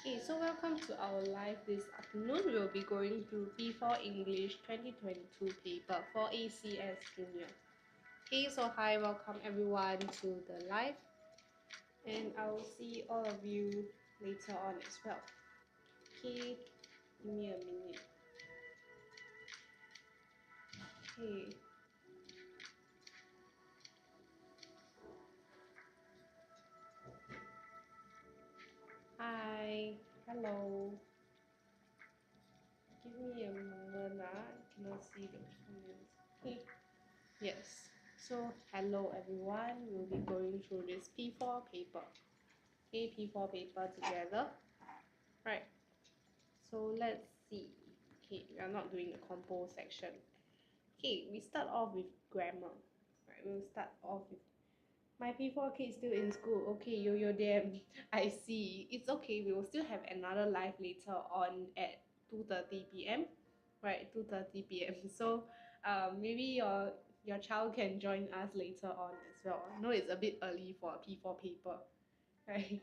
Okay, so welcome to our live this afternoon. We'll be going through P4 English 2022 paper for ACS Junior. Okay, so hi, welcome everyone to the live, and I will see all of you later on as well. Okay, give me a minute. Okay. Hi, hello. Give me a moment. I cannot see the comments. Okay. Yes. So hello everyone. We'll be going through this P4 paper. Okay, P4 paper together. Right. So let's see. Okay, we are not doing the compo section. Okay, we start off with grammar. Right, we'll start off with my P4 kids still in school. Okay, yo damn. I see. It's okay. We will still have another live later on at 2:30 p.m. Right, 2:30 p.m. So maybe your child can join us later on as well. I know it's a bit early for a P4 paper. Right.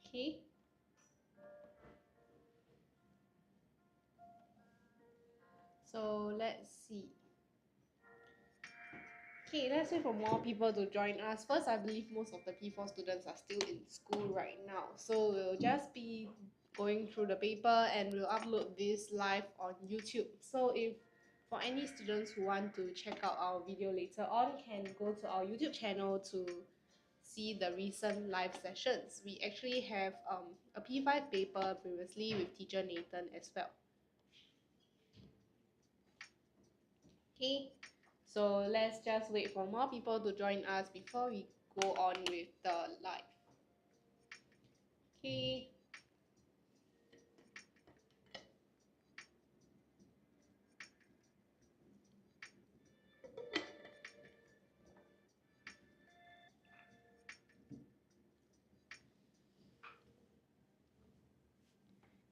Okay. So let's see. Okay, let's wait for more people to join us. First, I believe most of the P4 students are still in school right now. So we'll just be going through the paper and we'll upload this live on YouTube. So if for any students who want to check out our video later on, can go to our YouTube channel to see the recent live sessions. We actually have a P5 paper previously with teacher Nathan as well. Okay. So let's just wait for more people to join us before we go on with the live. Okay.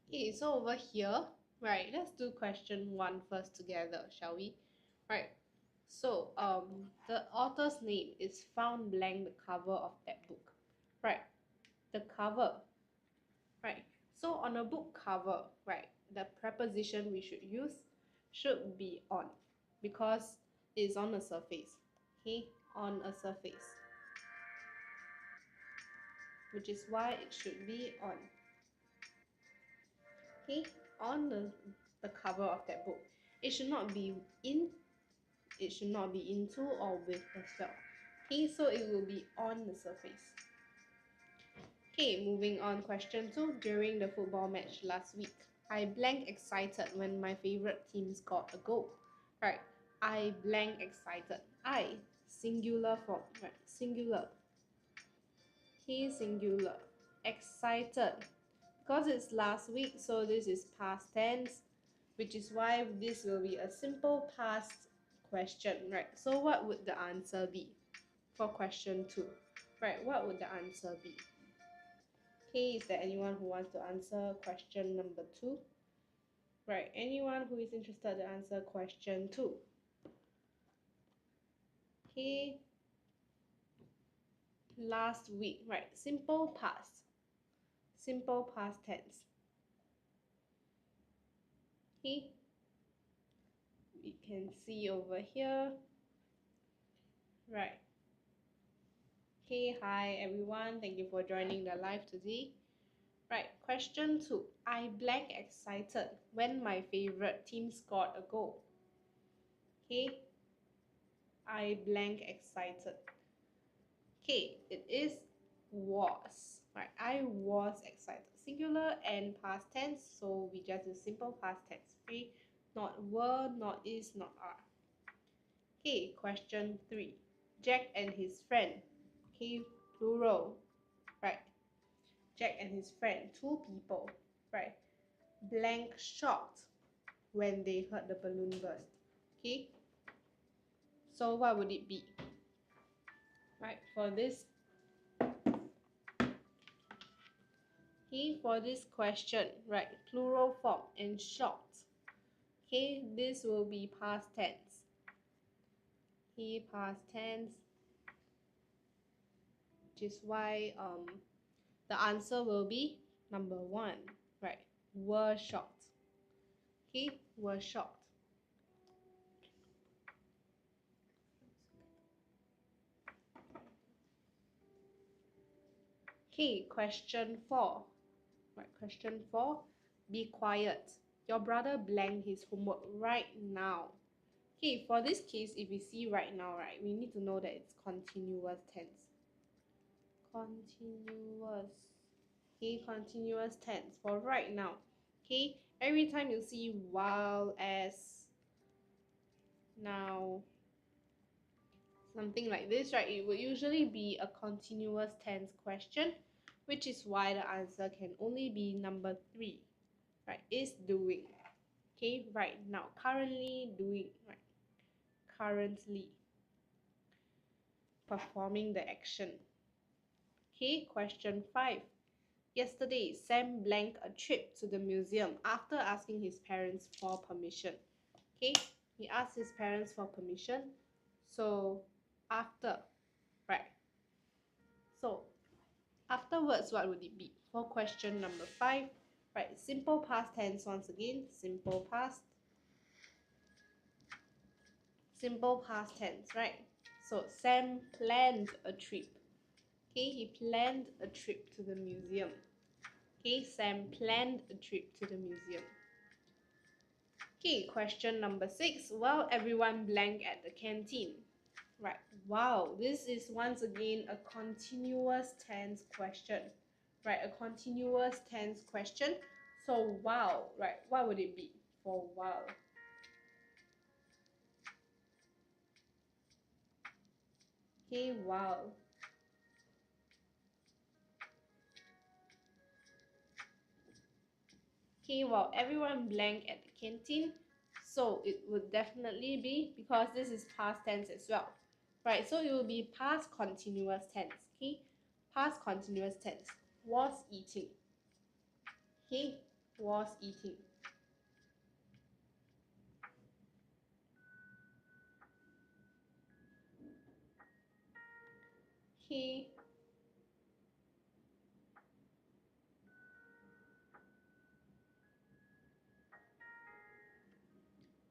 Okay, so over here, right, let's do question 1 first together, shall we? Right. So the author's name is found blank the cover of that book. Right. The cover. Right. So on a book cover, right, the preposition we should use should be on because it's on a surface. Okay, on a surface. Which is why it should be on. Okay, on the cover of that book. It should not be in, it should not be into or with as well. Okay, so it will be on the surface. Okay, moving on, question 2. During the football match last week, I blank excited when my favorite team scored a goal. Right, I blank excited. I, singular form, right, singular. Okay, singular. Excited. Because it's last week, so this is past tense, which is why this will be a simple past question, right? So what would the answer be for question 2? Right, what would the answer be? Okay, is there anyone who wants to answer question number 2? Right, anyone who is interested to answer question 2? Okay, last week, right, simple past tense. Okay, we can see over here, right? Okay, hi everyone, thank you for joining the live today. Right, question 2. I blank excited when my favorite team scored a goal. Okay, I blank excited. Okay, it is was. Right, I was excited. Singular and past tense, so we just do simple past tense. Okay, not were, not is, not are. Okay, question 3. Jack and his friend. Okay, plural. Right. Jack and his friend, 2 people. Right. Blank shocked when they heard the balloon burst. Okay. So what would it be? Right, for this. Okay, for this question, right, plural form and shocked. Okay, this will be past tense. Okay, past tense. Which is why the answer will be Number 1, right, were shocked. Okay, were shocked. Okay, question 4. Right, question 4. Be quiet. Your brother blanked his homework right now. Okay, for this case, if we see right now, right, we need to know that it's continuous tense. Continuous. Okay, continuous tense for right now. Okay, every time you see while, as, now, something like this, right, it will usually be a continuous tense question, which is why the answer can only be number 3, right, is doing. Okay, right now, currently doing, right, currently performing the action. Okay, question 5. Yesterday, Sam blanked a trip to the museum after asking his parents for permission. Okay, he asked his parents for permission. So, after, right. So, afterwards, what would it be? For question number 5, right, simple past tense once again, simple past tense, right? So, Sam planned a trip. Okay, he planned a trip to the museum. Okay, Sam planned a trip to the museum. Okay, question number 6. Well, everyone blanked at the canteen. Right, wow, this is once again a continuous tense question. Right, a continuous tense question. So, wow, right, what would it be for wow? Okay, wow. Okay, well, everyone blanked at the canteen, so it would definitely be, because this is past tense as well, right? So it will be past continuous tense. Okay, past continuous tense, was eating. Okay, was eating. Okay,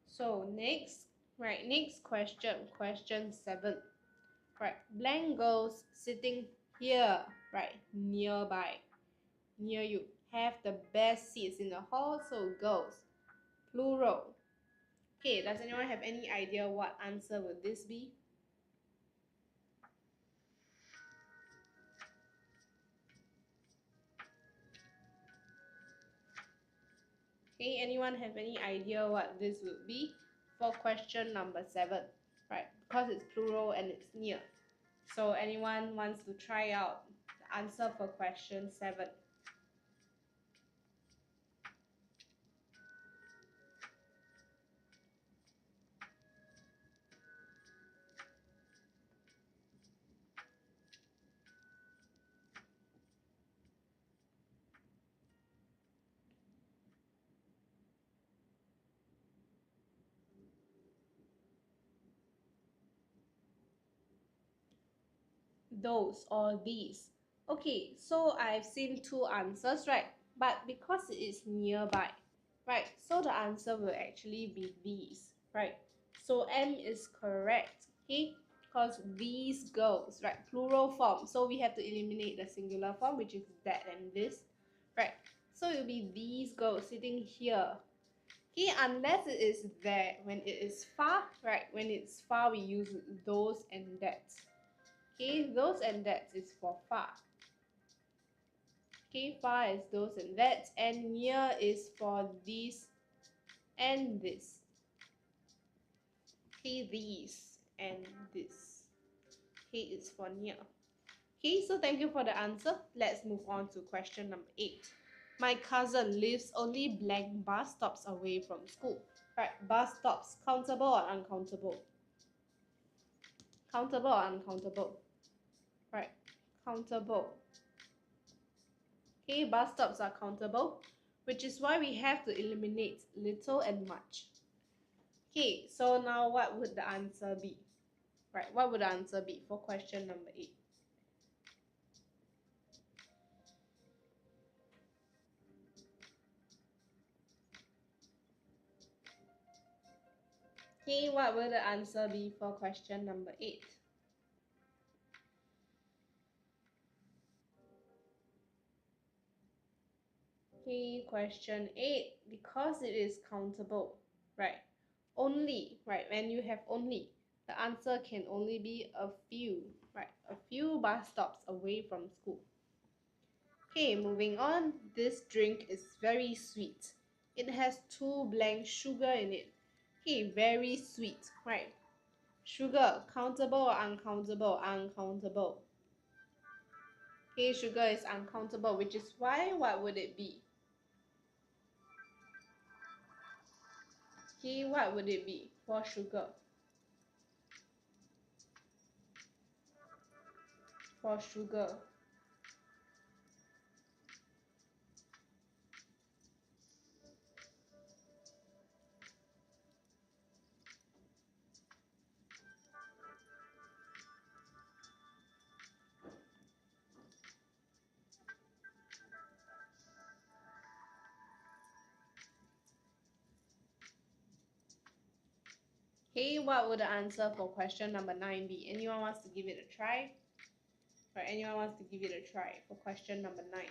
so next, right, next question, question 7. Right, blank girls sitting here, right, nearby, near you, have the best seats in the hall, so girls, plural. Okay, does anyone have any idea what answer would this be? Okay, anyone have any idea what this would be for question number 7? Right, because it's plural and it's near. So anyone wants to try out the answer for question 7? Those or these. Okay, so I've seen 2 answers, right? But because it is nearby, right? So the answer will actually be these, right? So M is correct, okay? Because these girls, right? Plural form. So we have to eliminate the singular form, which is that and this, right? So it will be these girls sitting here. Okay, unless it is there. When it is far, right? When it's far, we use those and that. Okay, those and that is for far. Okay, far is those and that, and near is for these and this. Okay, these and this. Okay, it's for near. Okay, so thank you for the answer. Let's move on to question number 8. My cousin lives only blank bus stops away from school. Right, bus stops, countable or uncountable? Countable or uncountable? Right, countable. Okay, bus stops are countable, which is why we have to eliminate little and much. Okay, so now what would the answer be? Right, what would the answer be for question number 8? Okay, what will the answer be for question number 8? Okay, question 8, because it is countable, right? Only, right? When you have only, the answer can only be a few, right? A few bus stops away from school. Okay, moving on. This drink is very sweet. It has 2 blank sugar in it. Okay, very sweet, right? Sugar, countable or uncountable? Uncountable. Okay, sugar is uncountable, which is why, what would it be? Okay, what would it be for sugar? For sugar. Okay, what would the answer for question number 9 be? Anyone wants to give it a try? Or anyone wants to give it a try for question number 9?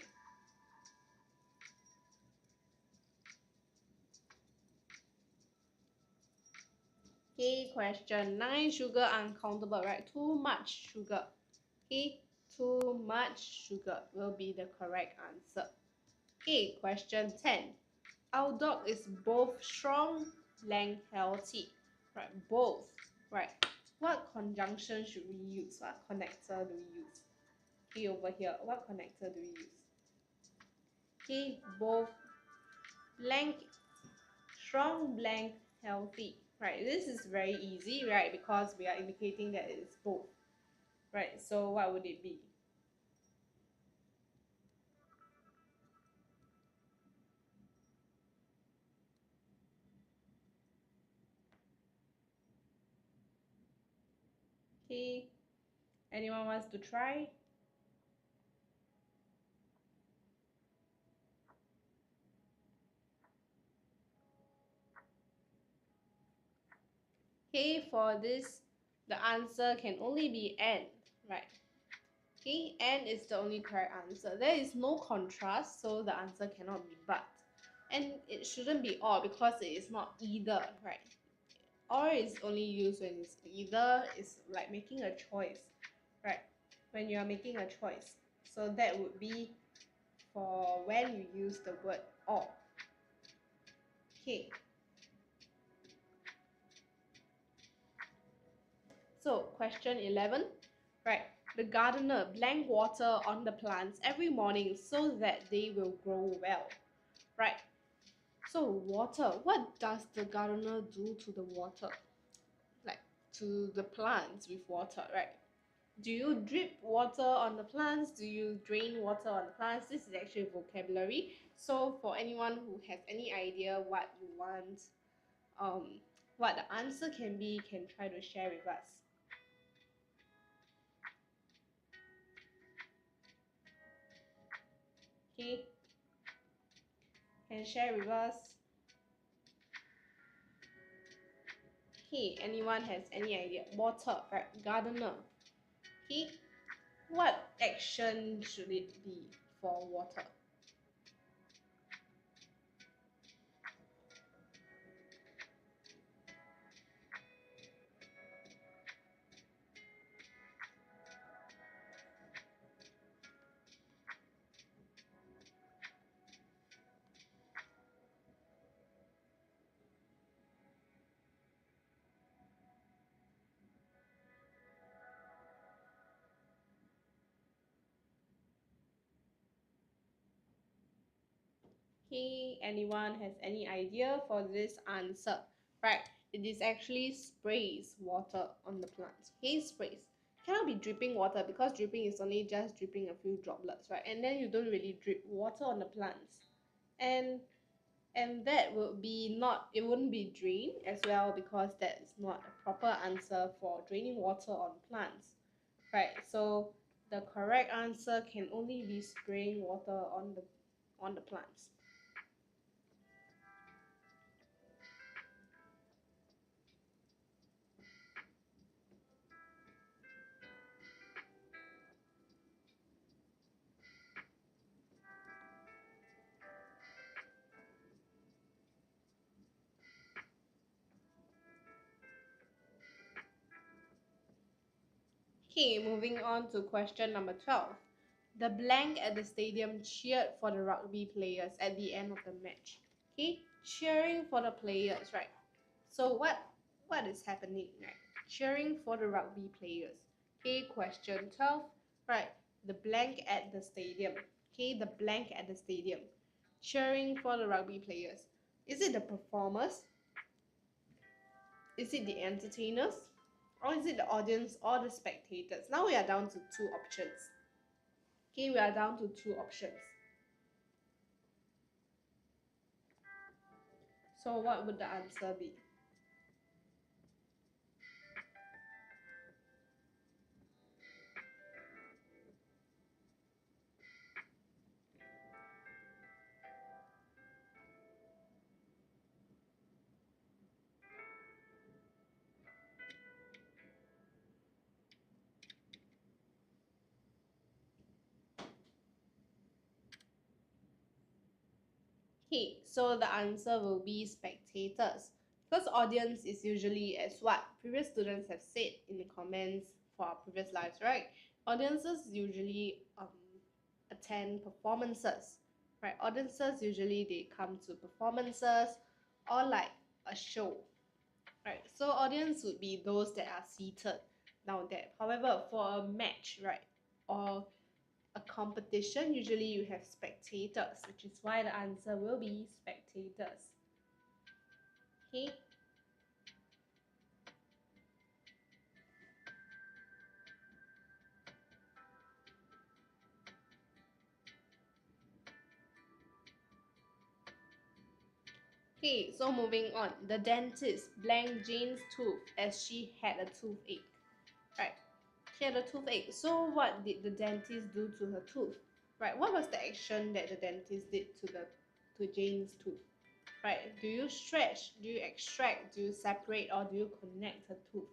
Okay, question 9, sugar uncountable, right? Too much sugar. Okay, too much sugar will be the correct answer. Okay, question 10. Our dog is both strong, lank, healthy. Right, both. Right. What conjunction should we use? What connector do we use? Okay, over here, what connector do we use? Okay, both blank, strong, blank, healthy. Right, this is very easy, right? Because we are indicating that it's both. Right, so what would it be? Okay, anyone wants to try? Okay, for this, the answer can only be N, right? Okay, N is the only correct answer. There is no contrast, so the answer cannot be but. And it shouldn't be or because it is not either, right? Or is only used when it's either, is like making a choice, right? When you are making a choice. So that would be for when you use the word or. Okay. So question 11, right? The gardener blank water on the plants every morning so that they will grow well, right? So water, what does the gardener do to the water? Like to the plants with water, right? Do you drip water on the plants? Do you drain water on the plants? This is actually vocabulary. So for anyone who has any idea what you want, what the answer can be, can try to share with us. Okay, can share with us. Okay, anyone has any idea? Water, right? Gardener. Okay, what action should it be for water? Okay, anyone has any idea for this answer? Right, it is actually sprays water on the plants. Okay, sprays. Cannot be dripping water because dripping is only just dripping a few droplets, right? And then you don't really drip water on the plants. And that would be not, it wouldn't be drained as well because that is not a proper answer for draining water on plants, right? So the correct answer can only be spraying water on the plants. Okay, moving on to question number 12. The blank at the stadium cheered for the rugby players at the end of the match. Okay, cheering for the players, right? So what is happening, right? Cheering for the rugby players. Okay, question 12. Right, the blank at the stadium. Okay, the blank at the stadium. Cheering for the rugby players. Is it the performers? Is it the entertainers? Or is it the audience or the spectators? Now we are down to two options. Okay, we are down to two options. So what would the answer be? Okay, so the answer will be spectators. Because audience is usually, as what previous students have said in the comments for our previous lives, right? Audiences usually attend performances, right? Audiences usually they come to performances or like a show, right? So audience would be those that are seated down there. However, for a match, right, or a competition, usually you have spectators, which is why the answer will be spectators. Okay. Okay, so moving on. The dentist blanked Jane's tooth as she had a toothache. Right. She had a toothache. So what did the dentist do to her tooth? Right. What was the action that the dentist did to Jane's tooth? Right. Do you stretch? Do you extract? Do you separate? Or do you connect her tooth?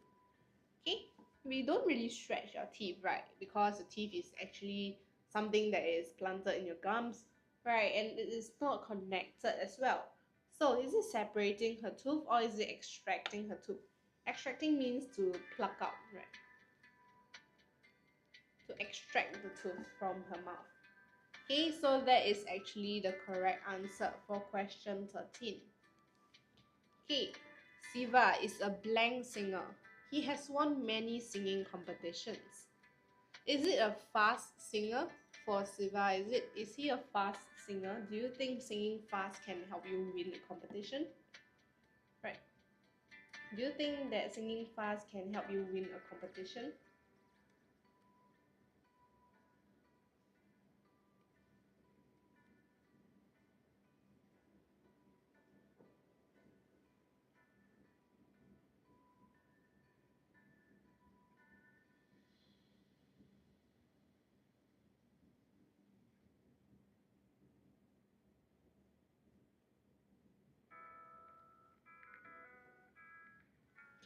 Okay. We don't really stretch our teeth, right? Because the teeth is actually something that is planted in your gums, right? And it is not connected as well. So is it separating her tooth or is it extracting her tooth? Extracting means to pluck out, right? To extract the tooth from her mouth. Okay, so that is actually the correct answer for question 13. Okay, Siva is a blank singer. He has won many singing competitions. Is it a fast singer for Siva? Is he a fast singer? Do you think singing fast can help you win a competition? Right. Do you think that singing fast can help you win a competition?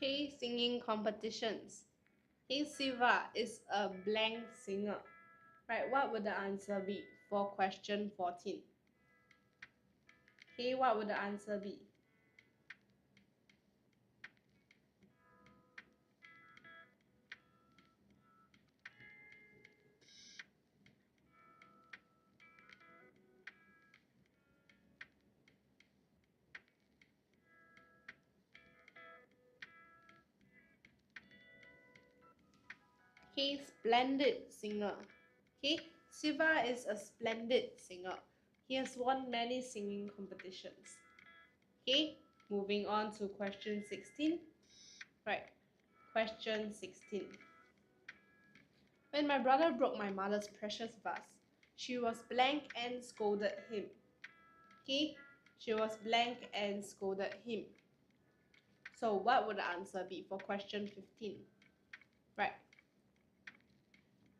Okay, singing competitions. Hey Siva is a blank singer. Right, what would the answer be for question 14? Okay, what would the answer be? Okay, splendid singer. Okay, Siva is a splendid singer. He has won many singing competitions. Okay, moving on to question 16. Right, question 16. When my brother broke my mother's precious vase, she was blank and scolded him. Okay, she was blank and scolded him. So what would the answer be for question 15? Right.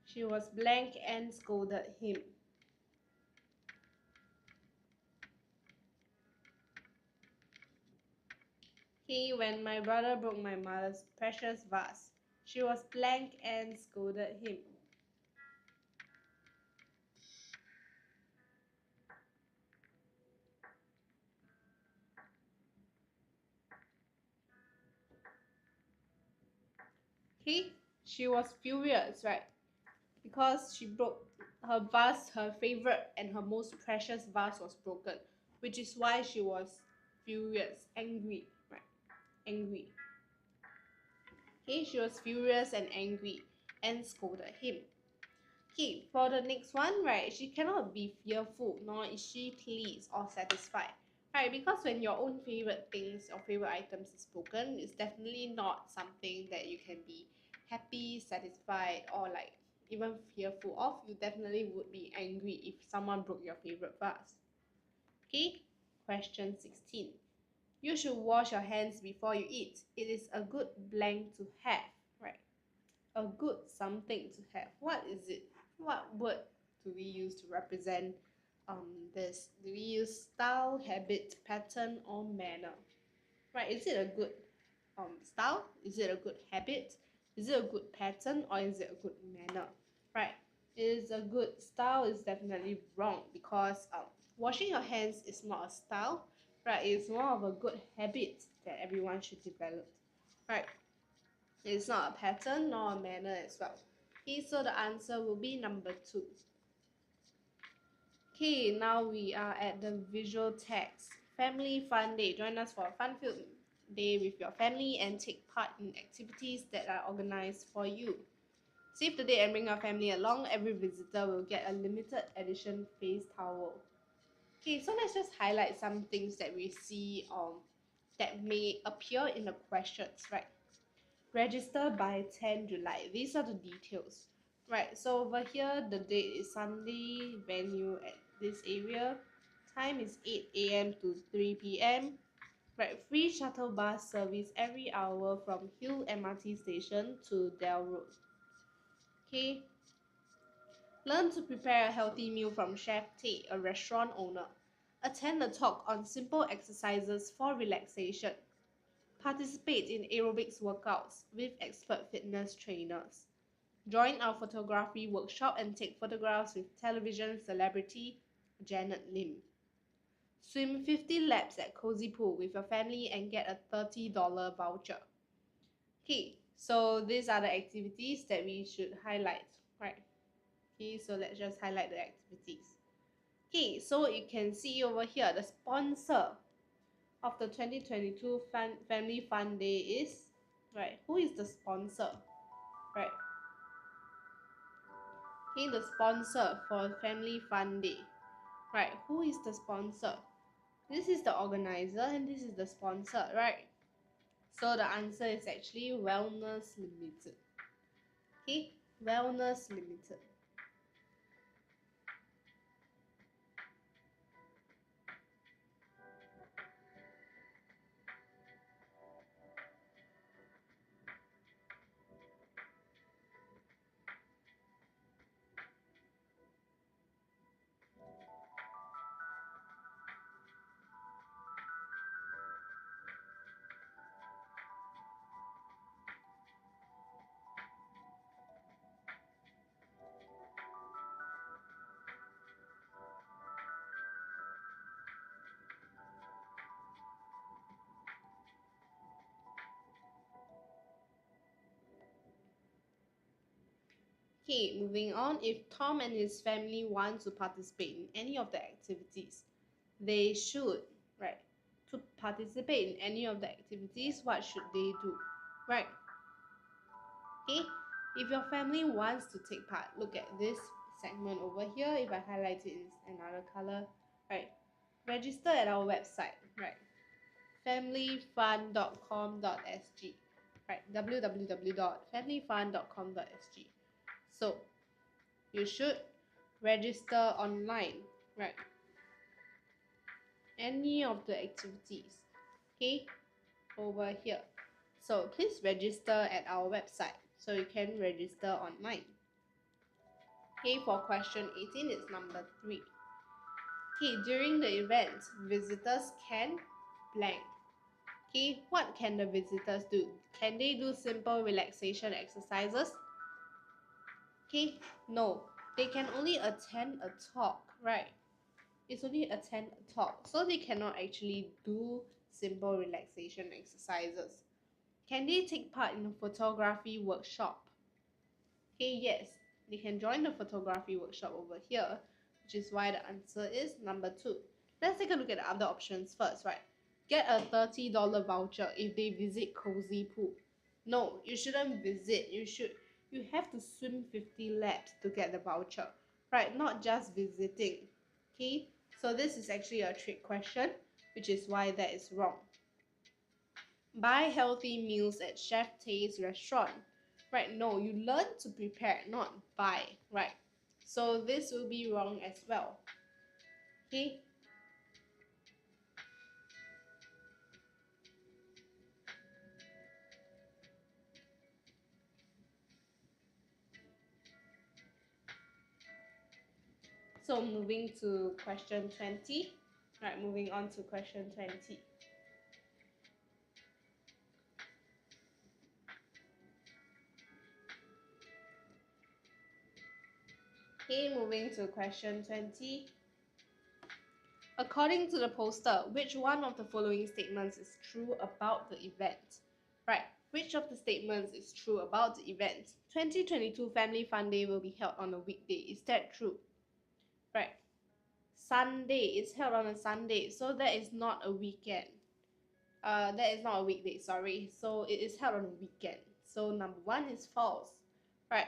She was blank and scolded him. Okay, when my brother broke my mother's precious vase, she was blank and scolded him. Okay, She was furious, right? Because she broke her vase, her favorite and her most precious vase was broken, which is why she was furious, angry, right? Angry. Okay, she was furious and angry and scolded him. Okay, for the next one, right, she cannot be fearful, nor is she pleased or satisfied. Right, because when your own favorite things or favorite items is broken, it's definitely not something that you can be happy, satisfied, or like even fearful of. You definitely would be angry if someone broke your favorite vase. Okay, question 16. You should wash your hands before you eat. It is a good blank to have, right? A good something to have. What is it? What word do we use to represent this? Do we use style, habit, pattern, or manner? Right, is it a good style? Is it a good habit? Is it a good pattern, or is it a good manner? Right, is a good style is definitely wrong, because washing your hands is not a style, right? It's more of a good habit that everyone should develop, right? It's not a pattern nor a manner as well. Okay, so the answer will be number 2. Okay, now we are at the visual text. Family Fun Day. Join us for a fun-filled day with your family and take part in activities that are organized for you. Save the date and bring your family along. Every visitor will get a limited edition face towel. Okay, so let's just highlight some things that we see that may appear in the questions, right? Register by 10 July. These are the details. Right, so over here, the date is Sunday, venue at this area. Time is 8 a.m. to 3 p.m. Right, free shuttle bus service every hour from Hill MRT station to Dell Road. Okay. Learn to prepare a healthy meal from Chef Tay, a restaurant owner. Attend a talk on simple exercises for relaxation. Participate in aerobics workouts with expert fitness trainers. Join our photography workshop and take photographs with television celebrity Janet Lim. Swim 50 laps at Cozy Pool with your family and get a $30 voucher. Okay, so these are the activities that we should highlight, right? Okay, so let's just highlight the activities. Okay, so you can see over here, the sponsor of the 2022 Family Fun Day is, right, who is the sponsor, right? Okay, the sponsor for Family Fun Day, right? Who is the sponsor? This is the organizer and this is the sponsor, right? So the answer is actually Wellness Limited. Okay, Wellness Limited. Okay, moving on. If Tom and his family want to participate in any of the activities, they should, right? To participate in any of the activities, what should they do, right? Okay, if your family wants to take part, look at this segment over here. If I highlight it in another color, right? Register at our website, right? familyfun.com.sg, right? www.familyfun.com.sg. So you should register online, right? Any of the activities, okay, over here. So please register at our website so you can register online. Okay, for question 18, it's number 3. Okay, during the event, visitors can blank. Okay, what can the visitors do? Can they do simple relaxation exercises? Okay, no. They can only attend a talk, right? It's only attend a talk, so they cannot actually do simple relaxation exercises. Can they take part in a photography workshop? Okay, yes, they can join the photography workshop over here, which is why the answer is number 2. Let's take a look at the other options first, right? Get a $30 voucher if they visit Cozy Pool. No, you shouldn't visit. You have to swim 50 laps to get the voucher, right? Not just visiting. Okay, so this is actually a trick question, which is why that is wrong. Buy healthy meals at Chef Tay's restaurant. Right, no, you learn to prepare, not buy, right? So this will be wrong as well. Okay. So moving to question 20. Right, moving on to question 20. Okay, moving to question 20. According to the poster, which one of the following statements is true about the event? Right, which of the statements is true about the event? 2022 Family Fun Day will be held on a weekday. Is that true? Right. Sunday is held on a Sunday, so that is not a weekend. That is not a weekday, sorry. So it is held on a weekend. So number 1 is false. Right.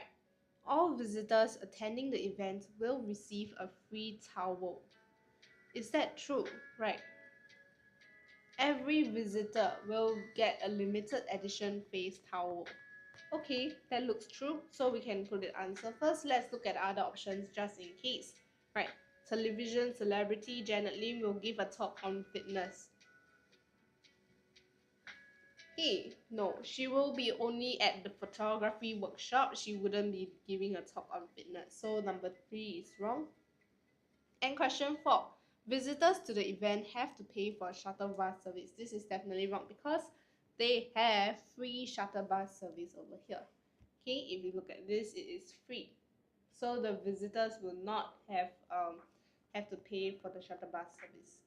All visitors attending the event will receive a free towel. Is that true? Right. Every visitor will get a limited edition face towel. Okay, that looks true. So we can put the answer first. Let's look at other options just in case. Right. Television celebrity Janet Lim will give a talk on fitness. Hey, no, she will be only at the photography workshop. She wouldn't be giving a talk on fitness. So number 3 is wrong. And question 4. Visitors to the event have to pay for a shuttle bus service. This is definitely wrong because they have free shuttle bus service over here. Okay, if you look at this, it is free. So the visitors will not have to pay for the shuttle bus service.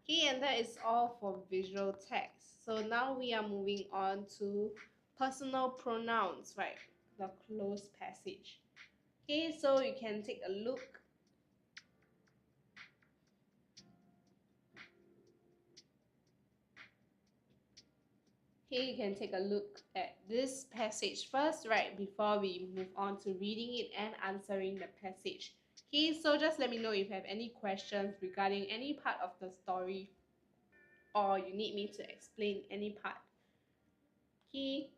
Okay, and that is all for visual text. So now we are moving on to personal pronouns, right? The closed passage. Okay, so you can take a look. Okay, you can take a look at this passage first, right, before we move on to reading it and answering the passage. Okay, so just let me know if you have any questions regarding any part of the story or you need me to explain any part. Okay.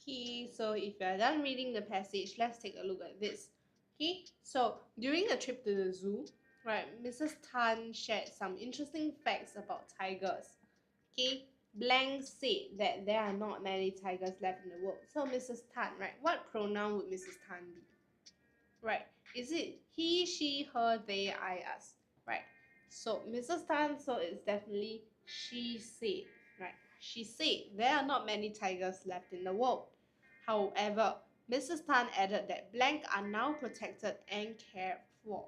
Okay, so if you are done reading the passage, let's take a look at this. Okay, so during a trip to the zoo, right, Mrs. Tan shared some interesting facts about tigers. Okay, Blank said that there are not many tigers left in the world. So Mrs. Tan, right, what pronoun would Mrs. Tan be? Right, is it he, she, her, they, I, us? Right, so Mrs. Tan, so it's definitely she said, right? She said there are not many tigers left in the world. However, Mrs. Tan added that blank are now protected and cared for.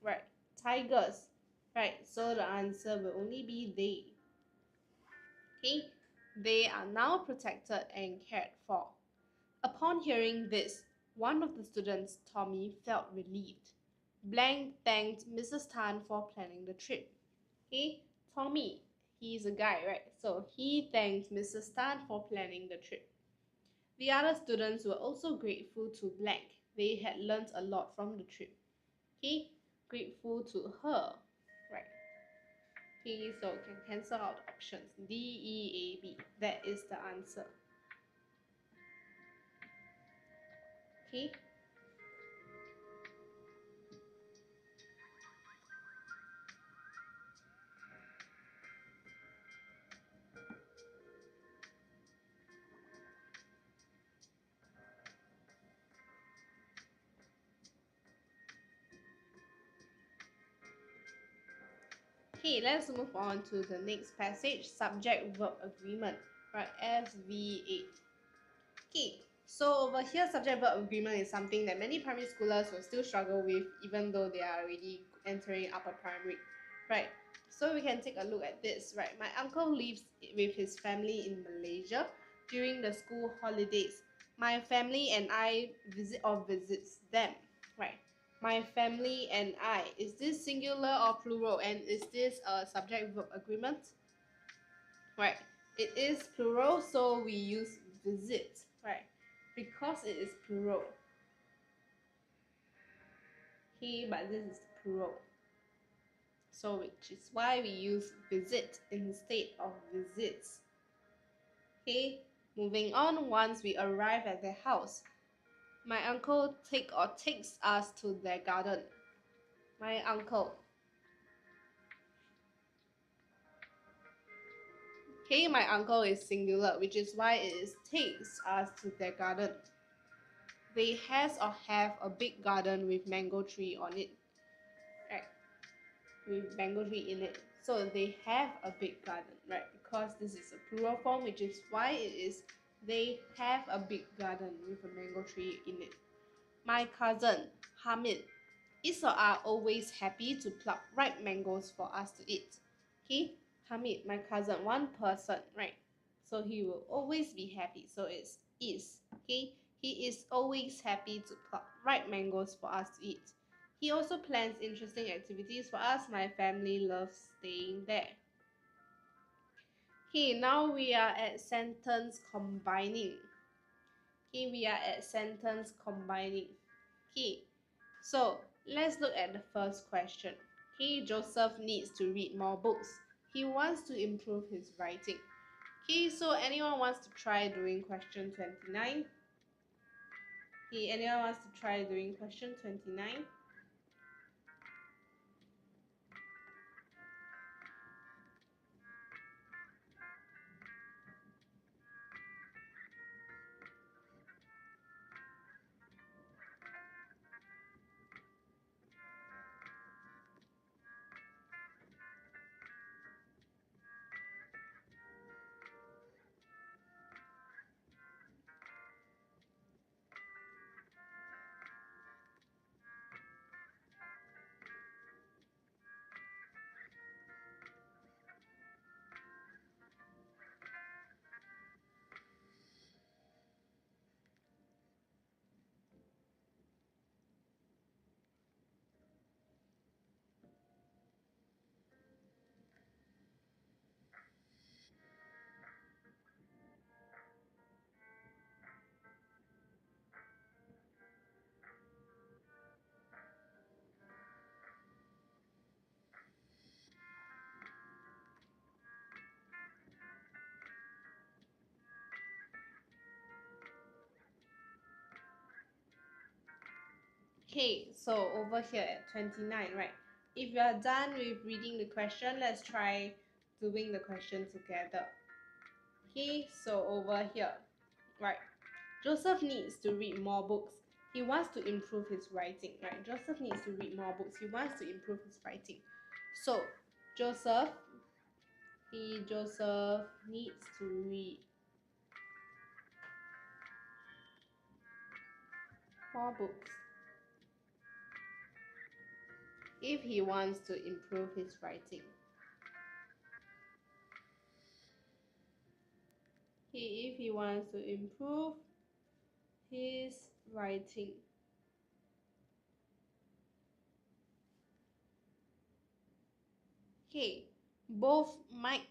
Right, tigers. Right, so the answer will only be they. Okay, they are now protected and cared for. Upon hearing this, one of the students, Tommy, felt relieved. Blank thanked Mrs. Tan for planning the trip. Okay, Tommy, he's a guy, right? So he thanked Mrs. Tan for planning the trip. The other students were also grateful to Blank. They had learnt a lot from the trip. Okay, grateful to her, right? Okay, so can cancel out the options. D, E, A, B. That is the answer. Okay. Okay, let's move on to the next passage, subject-verb agreement, right, SVA. Okay, so over here, subject-verb agreement is something that many primary schoolers will still struggle with even though they are already entering upper primary, right? So we can take a look at this, right? My uncle lives with his family in Malaysia during the school holidays. My family and I visits them, right? My family and I. Is this singular or plural? And is this a subject-verb agreement? Right. It is plural, so we use visit, right? Because it is plural. Okay, but this is plural. So which is why we use visit instead of visits. Okay, moving on, once we arrive at their house, my uncle takes us to their garden. My uncle. Okay, my uncle is singular, which is why it is takes us to their garden. They has or have a big garden with mango tree on it. Right. With mango tree in it. So they have a big garden, right? Because this is a plural form, which is why it is they have a big garden with a mango tree in it. My cousin, Hamid, is or are always happy to pluck ripe mangoes for us to eat. Okay, Hamid, my cousin, one person, right? So he will always be happy. So it's is. Okay, he is always happy to pluck ripe mangoes for us to eat. He also plans interesting activities for us. My family loves staying there. Okay, now we are at sentence combining. Okay, we are at sentence combining. Okay, so let's look at the first question. Okay, Joseph needs to read more books. He wants to improve his writing. Okay, so anyone wants to try doing question 29? Okay, anyone wants to try doing question 29? Okay, so over here at 29, right? If you are done with reading the question, let's try doing the question together. Okay, so over here, right? Joseph needs to read more books. He wants to improve his writing, right? Joseph needs to read more books. He wants to improve his writing. So, Joseph needs to read more books if he wants to improve his writing. If he wants to improve his writing. Okay, both Mike.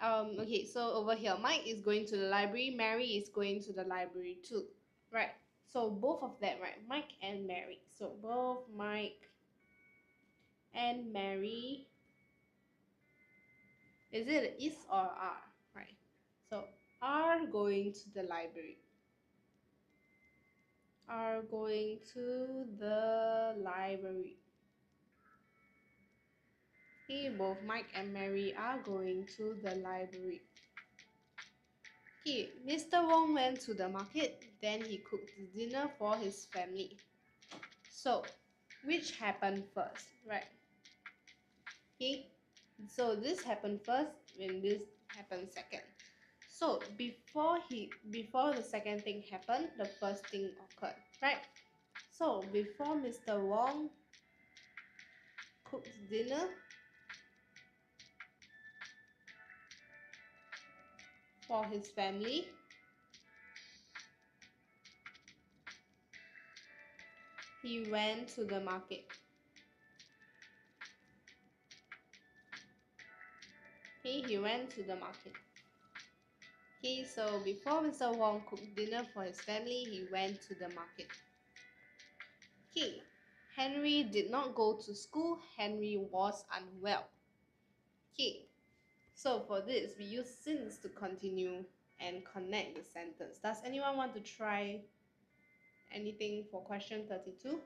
Okay, so over here, Mike is going to the library. Mary is going to the library too, right? So both of them, right? Mike and Mary. So both Mike and Mary Is it is or are? Right. So are going to the library. Are going to the library. Okay, both Mike and Mary are going to the library. Okay, Mr. Wong went to the market, then he cooked dinner for his family. So, which happened first, right? Okay, so this happened first when this happened second. So before the second thing happened, the first thing occurred, right? So before Mr. Wong cooked dinner for his family, he went to the market. Okay, he went to the market. Okay, so before Mr. Wong cooked dinner for his family, he went to the market. Okay, Henry did not go to school. Henry was unwell. Okay, so for this, we use since to continue and connect the sentence. Does anyone want to try anything for question 32?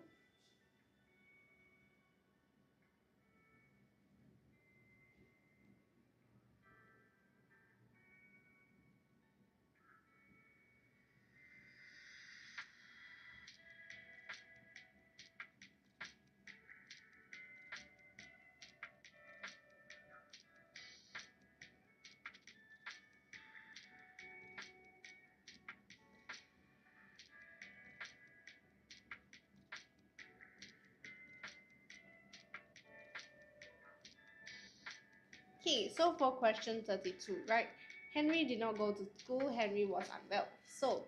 Okay, so for question 32, right? Henry did not go to school. Henry was unwell. So,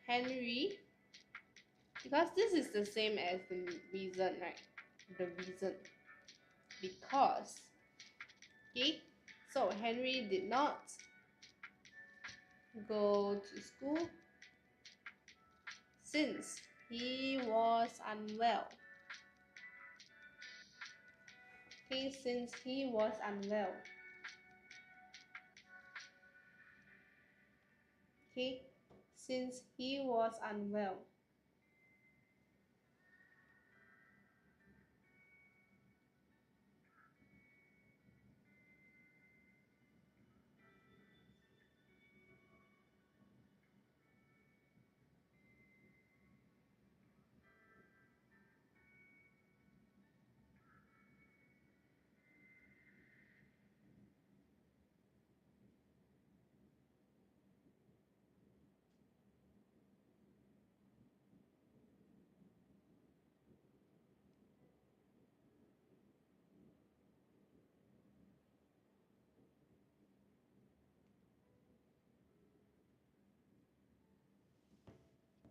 Henry, because this is the same as the reason, right? The reason. Because, okay? So, Henry did not go to school since he was unwell. Okay, since he was unwell. Okay, since he was unwell.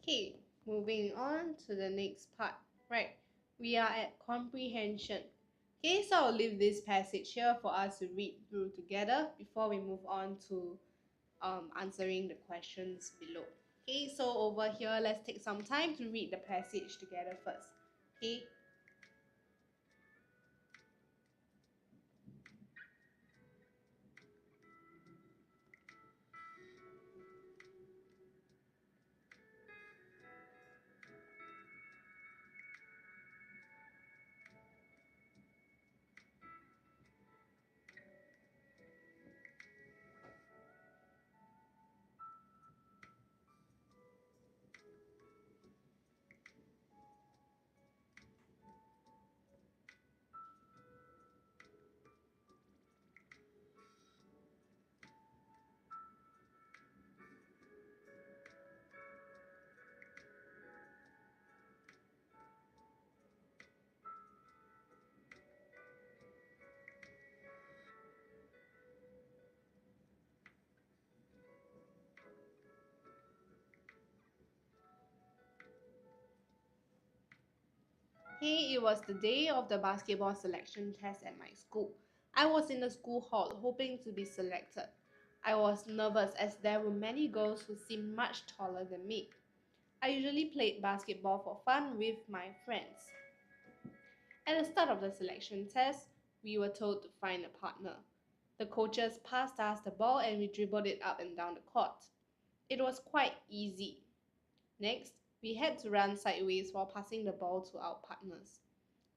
Okay, moving on to the next part. Right, we are at comprehension. Okay, so I'll leave this passage here for us to read through together before we move on to answering the questions below. Okay, so over here, let's take some time to read the passage together first. Okay. Hey, it was the day of the basketball selection test at my school. I was in the school hall hoping to be selected. I was nervous as there were many girls who seemed much taller than me. I usually played basketball for fun with my friends. At the start of the selection test, we were told to find a partner. The coaches passed us the ball and we dribbled it up and down the court. It was quite easy. Next, we had to run sideways while passing the ball to our partners.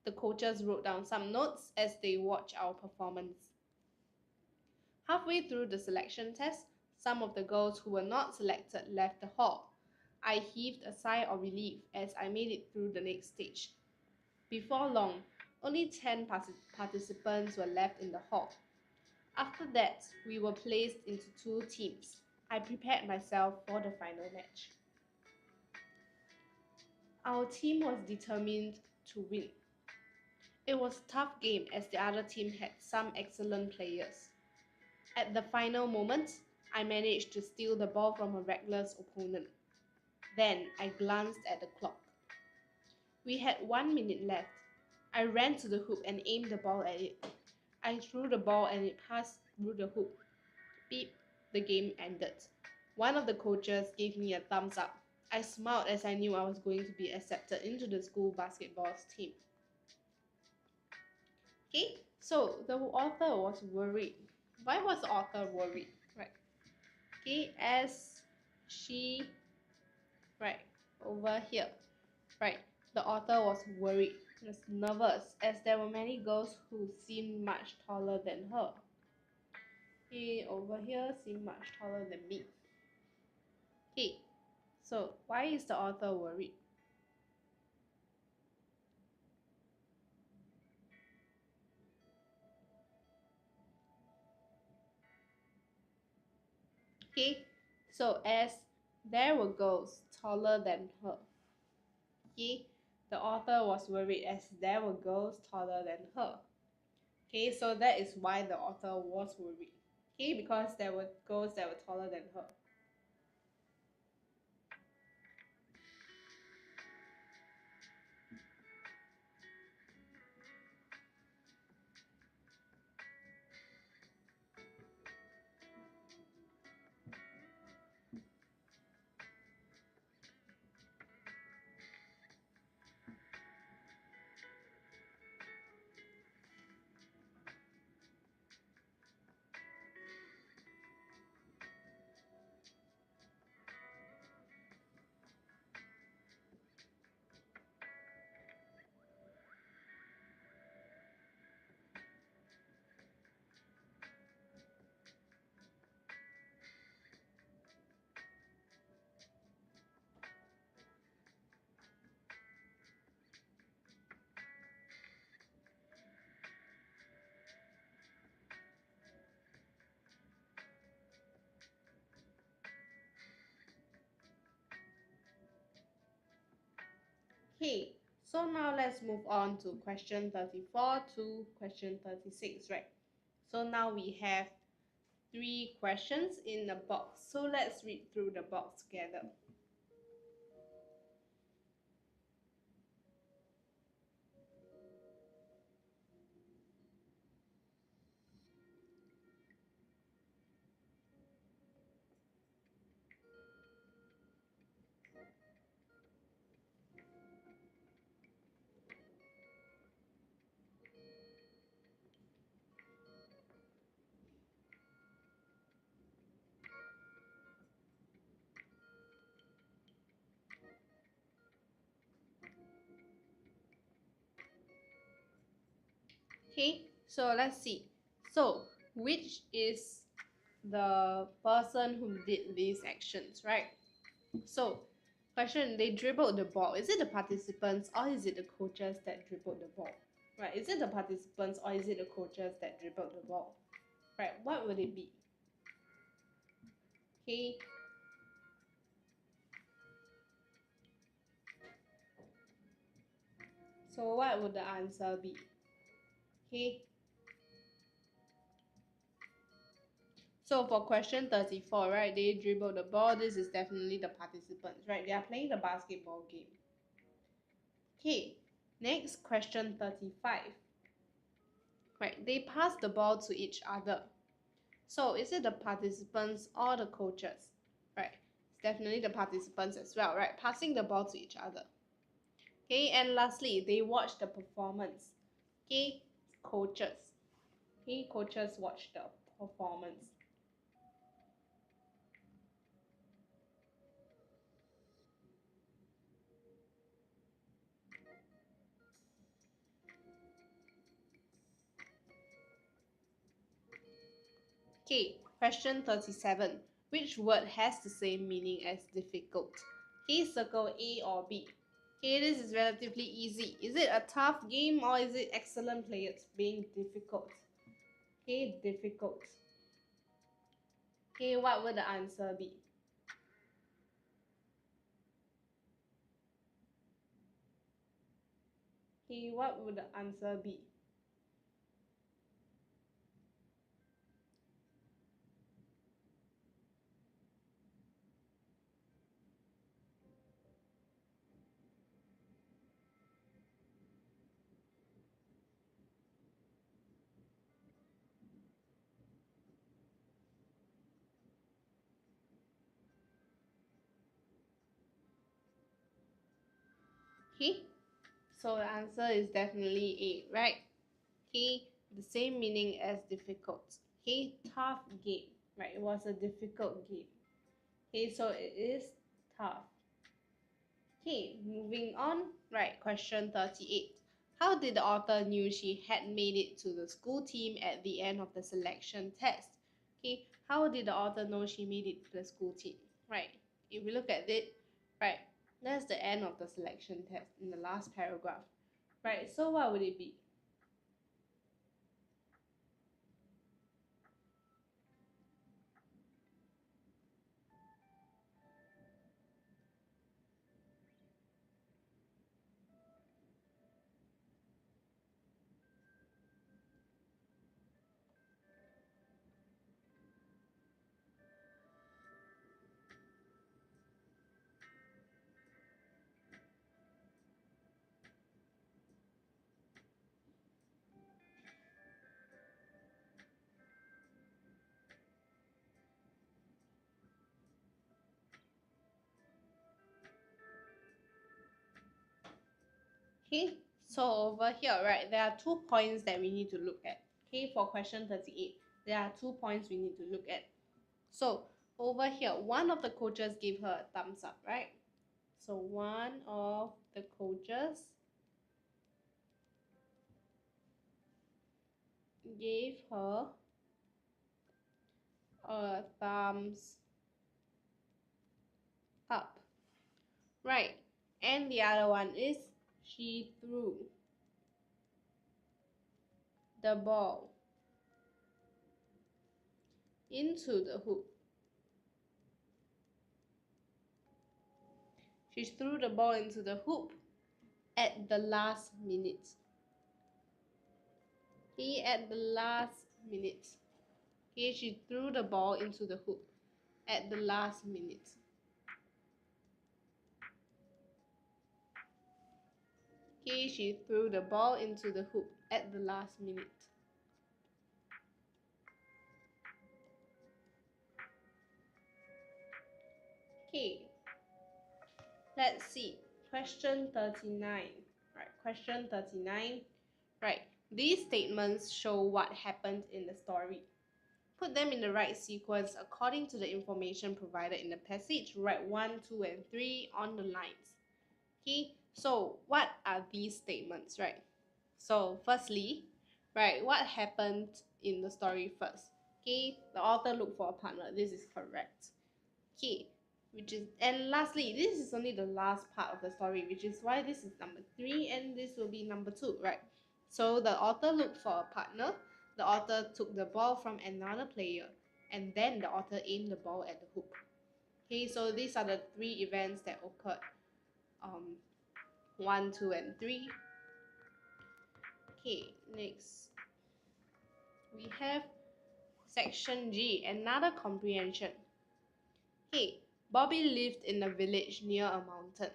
The coaches wrote down some notes as they watched our performance. Halfway through the selection test, some of the girls who were not selected left the hall. I heaved a sigh of relief as I made it through the next stage. Before long, only 10 participants were left in the hall. After that, we were placed into 2 teams. I prepared myself for the final match. Our team was determined to win. It was a tough game as the other team had some excellent players. At the final moment, I managed to steal the ball from a reckless opponent. Then I glanced at the clock. We had 1 minute left. I ran to the hoop and aimed the ball at it. I threw the ball and it passed through the hoop. Beep, the game ended. One of the coaches gave me a thumbs up. I smiled as I knew I was going to be accepted into the school basketball team. Okay, so the author was worried. Why was the author worried? Right. Okay, as she, right, over here. Right, the author was worried, was nervous, as there were many girls who seemed much taller than her. Okay, over here seemed much taller than me. Okay, so why is the author worried? Okay, so as there were girls taller than her. Okay, the author was worried as there were girls taller than her. Okay, so that is why the author was worried. Okay, because there were girls that were taller than her. Okay, so now let's move on to question 34 to question 36, right? So now we have 3 questions in the box. So let's read through the box together. Okay, so let's see. So, which is the person who did these actions, right? So, question, they dribbled the ball. Is it the participants or is it the coaches that dribbled the ball? Right, is it the participants or is it the coaches that dribbled the ball? Right, what would it be? Okay. So what would the answer be? Okay. So for question 34, right, they dribbled the ball. This is definitely the participants, right? They are playing the basketball game. Okay, next question 35. Right, they pass the ball to each other. So is it the participants or the coaches? Right, it's definitely the participants as well, right? Passing the ball to each other. Okay, and lastly, they watch the performance. Okay, coaches. Okay, coaches watch the performance. Okay, question 37. Which word has the same meaning as difficult? Okay, circle A or B. Okay, this is relatively easy. Is it a tough game or is it excellent players being difficult? Okay, difficult. Okay, what would the answer be? Okay, what would the answer be? Okay, so the answer is definitely A, right? Okay, the same meaning as difficult. Okay, tough game, right? It was a difficult game. Okay, so it is tough. Okay, moving on. Right, question 38. How did the author knew she had made it to the school team at the end of the selection test? Okay, how did the author know she made it to the school team? Right, if we look at it, right, that's the end of the selection test in the last paragraph. Right, so what would it be? Okay, so over here, right, there are 2 points that we need to look at. Okay, for question 38, there are 2 points we need to look at. So over here, one of the coaches gave her a thumbs up, right? So one of the coaches gave her a thumbs up, right? And the other one is she threw the ball into the hoop. She threw the ball into the hoop at the last minute. Okay, at the last minute. Okay, she threw the ball into the hoop at the last minute. Okay, she threw the ball into the hoop at the last minute. Okay, let's see. Question 39. Right, question 39. Right, these statements show what happened in the story. Put them in the right sequence according to the information provided in the passage. Write 1, 2, and 3 on the lines. Okay, so what are these statements, right? So firstly, right, what happened in the story first? Okay, the author looked for a partner. This is correct. Okay, and lastly, this is only the last part of the story, which is why this is number 3 and this will be number 2, right? So the author looked for a partner. The author took the ball from another player, and then the author aimed the ball at the hoop. Okay, so these are the 3 events that occurred. 1, 2, and 3. Okay, next we have section G, another comprehension. Hey, Bobby lived in a village near a mountain.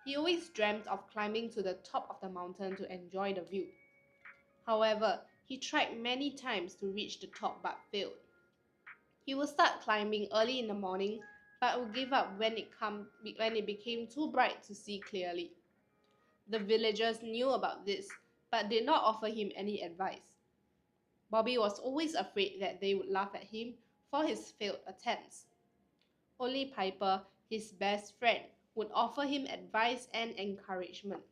He always dreamt of climbing to the top of the mountain to enjoy the view. However, he tried many times to reach the top but failed. He would start climbing early in the morning but would give up when it became too bright to see clearly. The villagers knew about this but did not offer him any advice. Bobby was always afraid that they would laugh at him for his failed attempts. Only Piper, his best friend, would offer him advice and encouragement.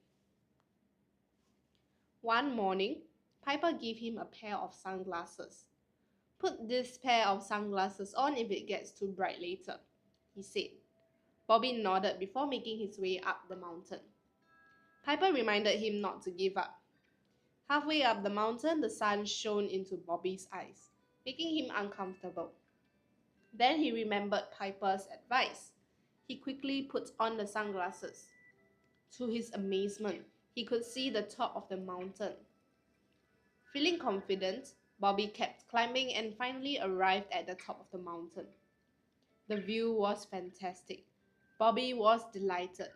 One morning, Piper gave him a pair of sunglasses. "Put this pair of sunglasses on if it gets too bright later," he said. Bobby nodded before making his way up the mountain. Piper reminded him not to give up. Halfway up the mountain, the sun shone into Bobby's eyes, making him uncomfortable. Then he remembered Piper's advice. He quickly put on the sunglasses. To his amazement, he could see the top of the mountain. Feeling confident, Bobby kept climbing and finally arrived at the top of the mountain. The view was fantastic. Bobby was delighted.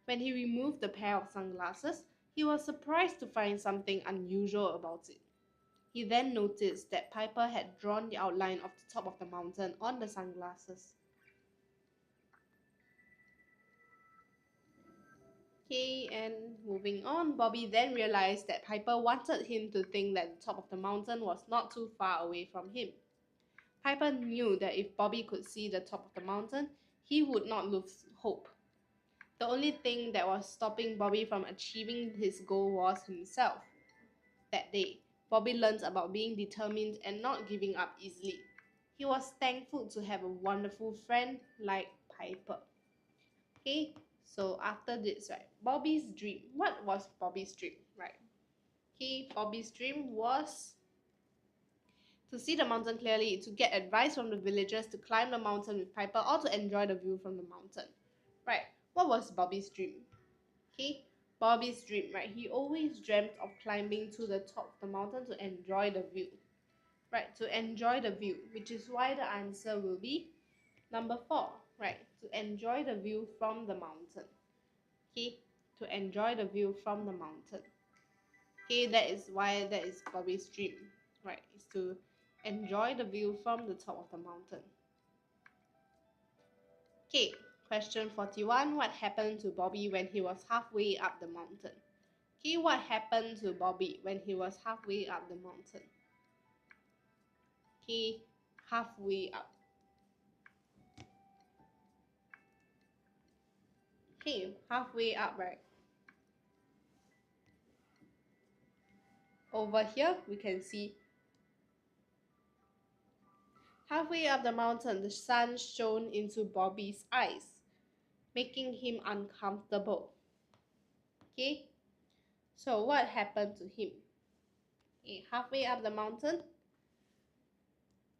When he removed the pair of sunglasses, he was surprised to find something unusual about it. He then noticed that Piper had drawn the outline of the top of the mountain on the sunglasses. Okay, and moving on, Bobby then realized that Piper wanted him to think that the top of the mountain was not too far away from him. Piper knew that if Bobby could see the top of the mountain, he would not lose hope. The only thing that was stopping Bobby from achieving his goal was himself. That day, Bobby learned about being determined and not giving up easily. He was thankful to have a wonderful friend like Piper. Okay, so after this, right, Bobby's dream. What was Bobby's dream, right? Okay, Bobby's dream was to see the mountain clearly, to get advice from the villagers, to climb the mountain with Piper, or to enjoy the view from the mountain. Right, what was Bobby's dream? Okay, Bobby's dream, right? He always dreamt of climbing to the top of the mountain to enjoy the view. Right, to enjoy the view, which is why the answer will be number 4, right? To enjoy the view from the mountain. Okay, to enjoy the view from the mountain. Okay, that is why that is Bobby's dream, right? Is to enjoy the view from the top of the mountain. Okay, question 41. What happened to Bobby when he was halfway up the mountain? Okay, what happened to Bobby when he was halfway up the mountain? Okay, halfway up. Okay, halfway up, right? Over here, we can see halfway up the mountain, the sun shone into Bobby's eyes, making him uncomfortable. Okay, so what happened to him? Okay, halfway up the mountain,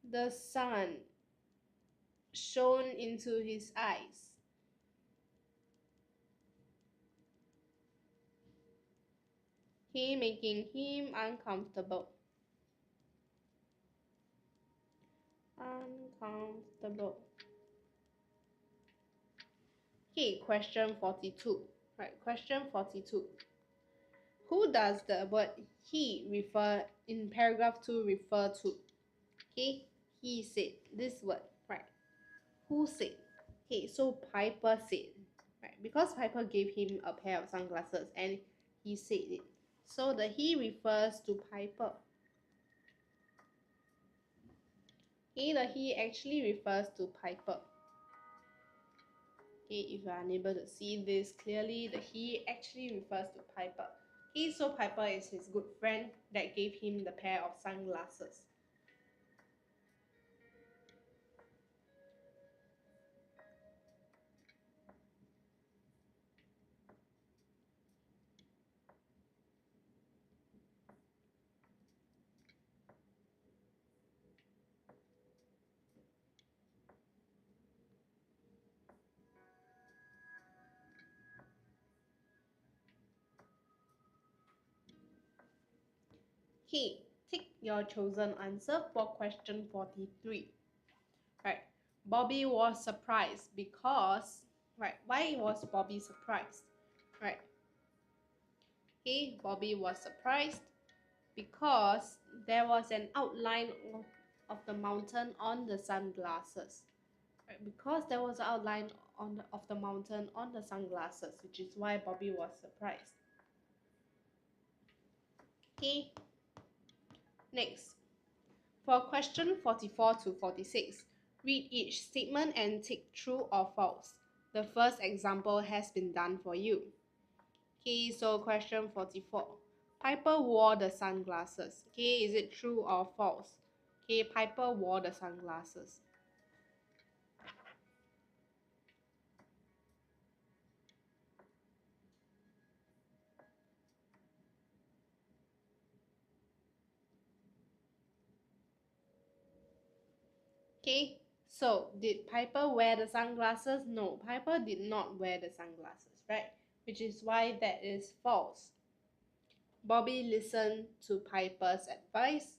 the sun shone into his eyes. Okay, making him uncomfortable. Uncomfortable. Okay, question 42. Right, question 42. Who does the word he refer in paragraph 2 refer to? Okay, he said this word, right? Who said? Okay, so Piper said, right? Because Piper gave him a pair of sunglasses and he said it. So the he refers to Piper. Okay, the he actually refers to Piper. Okay, if you are unable to see this clearly, the he actually refers to Piper. Okay, so Piper is his good friend that gave him the pair of sunglasses. Okay, tick your chosen answer for question 43. Right, Bobby was surprised because, right, why was Bobby surprised? Right, okay, Bobby was surprised because there was an outline of the mountain on the sunglasses. Right, because there was an outline of the mountain on the sunglasses, which is why Bobby was surprised. Okay, next. For question 44 to 46, read each statement and tick true or false. The first example has been done for you. Okay, so question 44. Piper wore the sunglasses. Okay, is it true or false? Okay, Piper wore the sunglasses. Okay, so did Piper wear the sunglasses? No, Piper did not wear the sunglasses, right? Which is why that is false. Bobby listened to Piper's advice.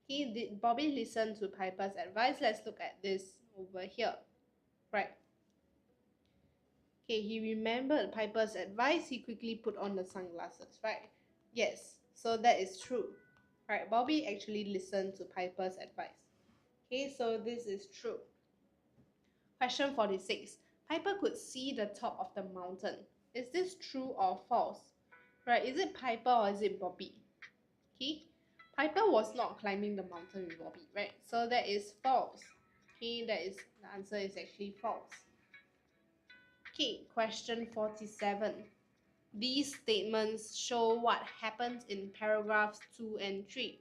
Did Bobby listen to Piper's advice? Let's look at this over here, right? Okay, he remembered Piper's advice. He quickly put on the sunglasses, right? Yes, so that is true. Right, Bobby actually listened to Piper's advice. Okay, so this is true. Question 46. Piper could see the top of the mountain. Is this true or false? Right, is it Piper or is it Bobby? Okay, Piper was not climbing the mountain with Bobby, right? So that is false. Okay, the answer is actually false. Okay, question 47. These statements show what happens in paragraphs 2 and 3.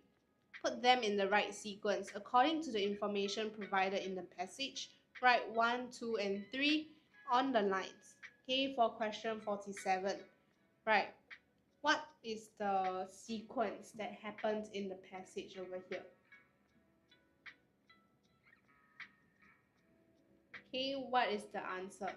Put them in the right sequence according to the information provided in the passage. Write 1, 2, and 3 on the lines. Okay, for question 47. Right, what is the sequence that happens in the passage over here? Okay, what is the answer?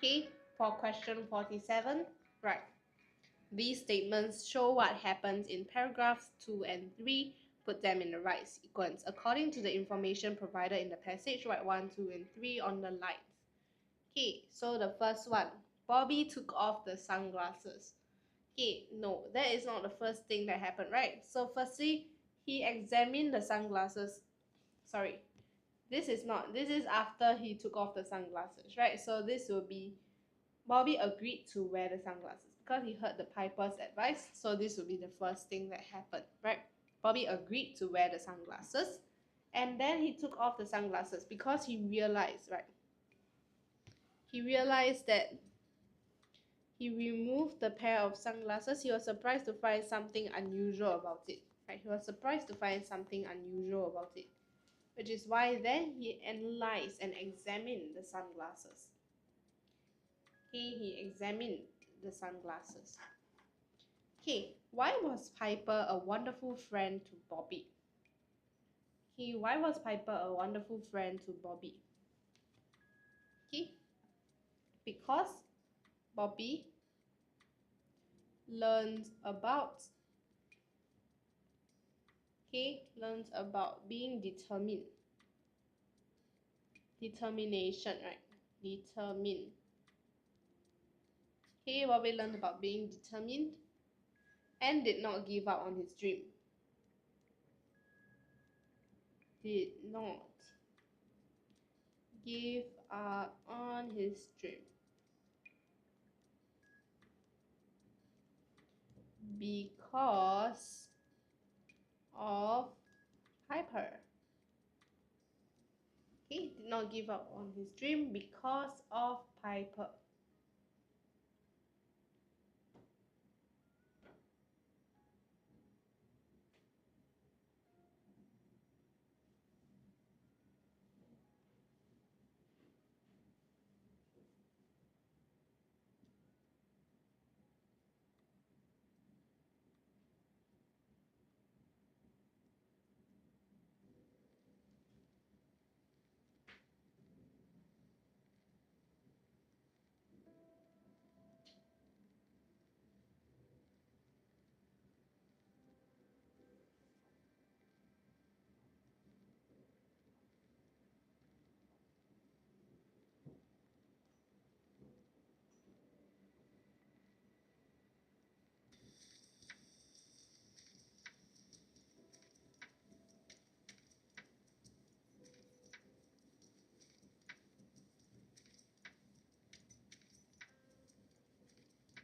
Okay, for question 47, right. These statements show what happens in paragraphs 2 and 3. Put them in the right sequence. According to the information provided in the passage, write 1, 2, and 3 on the lines. Okay, so the first one, Bobby took off the sunglasses. Okay, no, that is not the first thing that happened, right? So firstly, he examined the sunglasses. Sorry, this is after he took off the sunglasses, right? So this will be Bobby agreed to wear the sunglasses because he heard the Piper's advice. So this will be the first thing that happened, right? Bobby agreed to wear the sunglasses, and then he took off the sunglasses because he realized, right? He realized that he removed the pair of sunglasses. He was surprised to find something unusual about it, right? He was surprised to find something unusual about it, which is why then he analyzed and examined the sunglasses. Okay, he examined the sunglasses. Okay, why was Piper a wonderful friend to Bobby? Okay, why was Piper a wonderful friend to Bobby? Okay, because Bobby learns about being determined. Determination, right? Determined. Okay, Bobby learned about being determined and did not give up on his dream. Did not give up on his dream. Because of Piper. He did not give up on his dream because of Piper.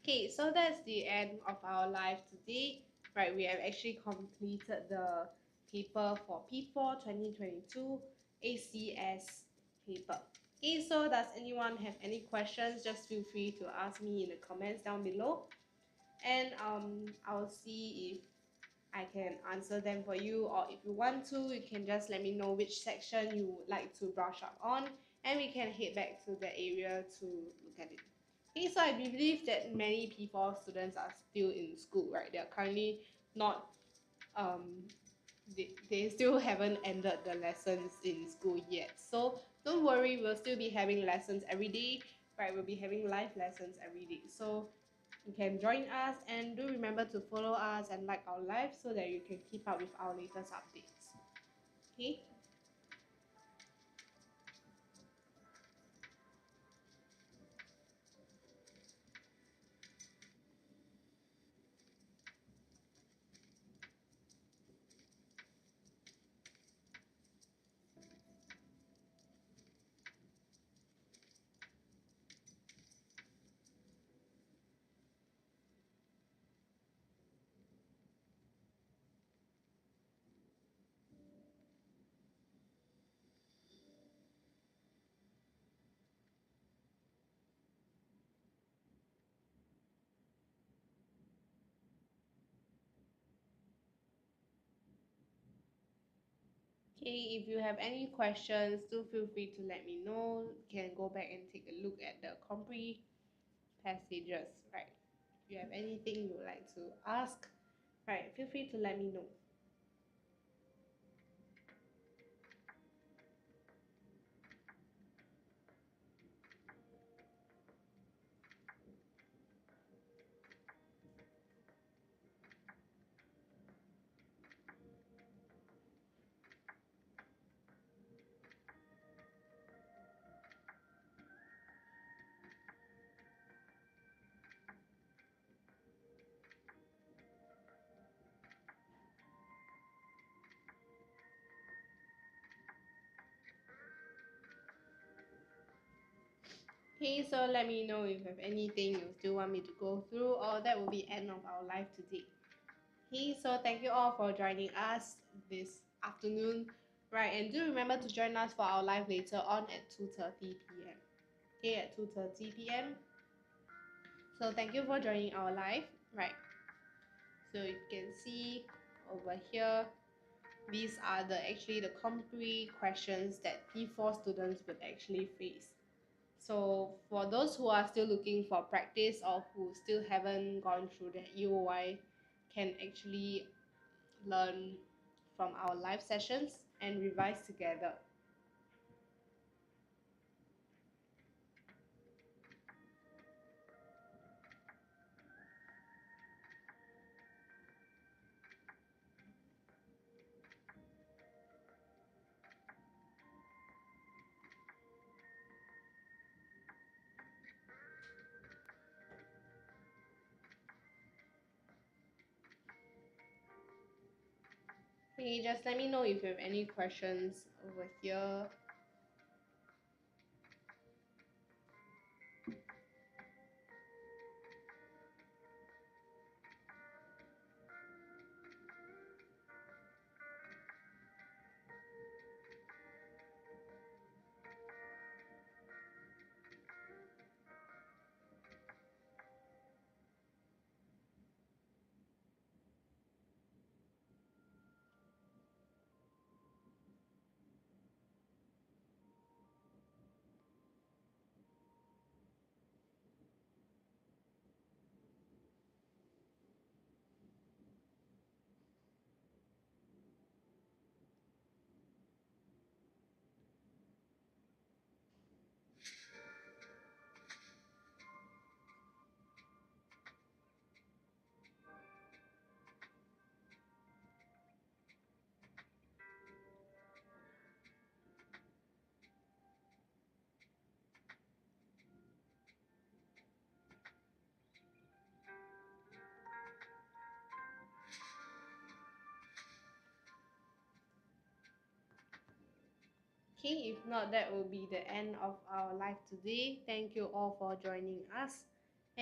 Okay, so that's the end of our live today. Right, we have actually completed the paper for P4 2022 ACS paper. Okay, so does anyone have any questions? Just feel free to ask me in the comments down below, and I'll see if I can answer them for you, or if you want to, you can just let me know which section you would like to brush up on, and we can head back to the area to look at it. Okay, so I believe that many P4 students are still in school, right? They are currently not, they still haven't ended the lessons in school yet. So don't worry, we'll still be having lessons every day, right? We'll be having live lessons every day. So you can join us, and do remember to follow us and like our live so that you can keep up with our latest updates. Okay. Okay, if you have any questions, do feel free to let me know. You can go back and take a look at the compre passages, right? If you have anything you would like to ask, right, feel free to let me know. Okay, so let me know if you have anything you still want me to go through, or that will be end of our live today. Okay, so thank you all for joining us this afternoon, right? And do remember to join us for our live later on at 2:30 p.m. Okay, at 2:30 p.m. So thank you for joining our live, right? So you can see over here, these are actually the compre questions that P4 students would actually face. So for those who are still looking for practice, or who still haven't gone through the EOY, can actually learn from our live sessions and revise together. Okay, just let me know if you have any questions over here. Okay, if not, that will be the end of our live today. Thank you all for joining us,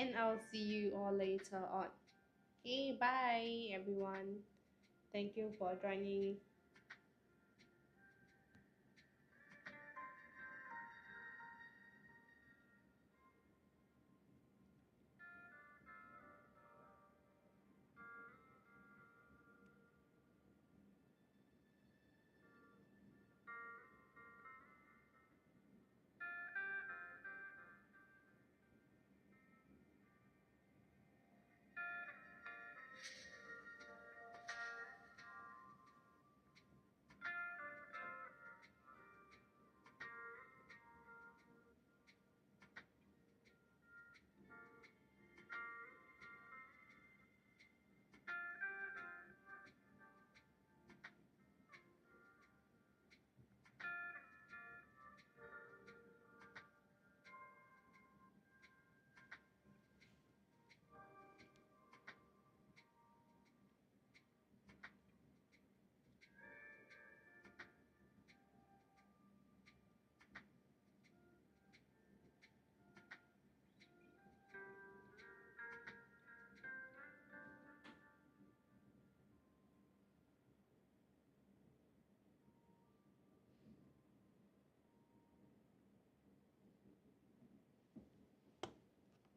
and I'll see you all later on. Okay, bye everyone. Thank you for joining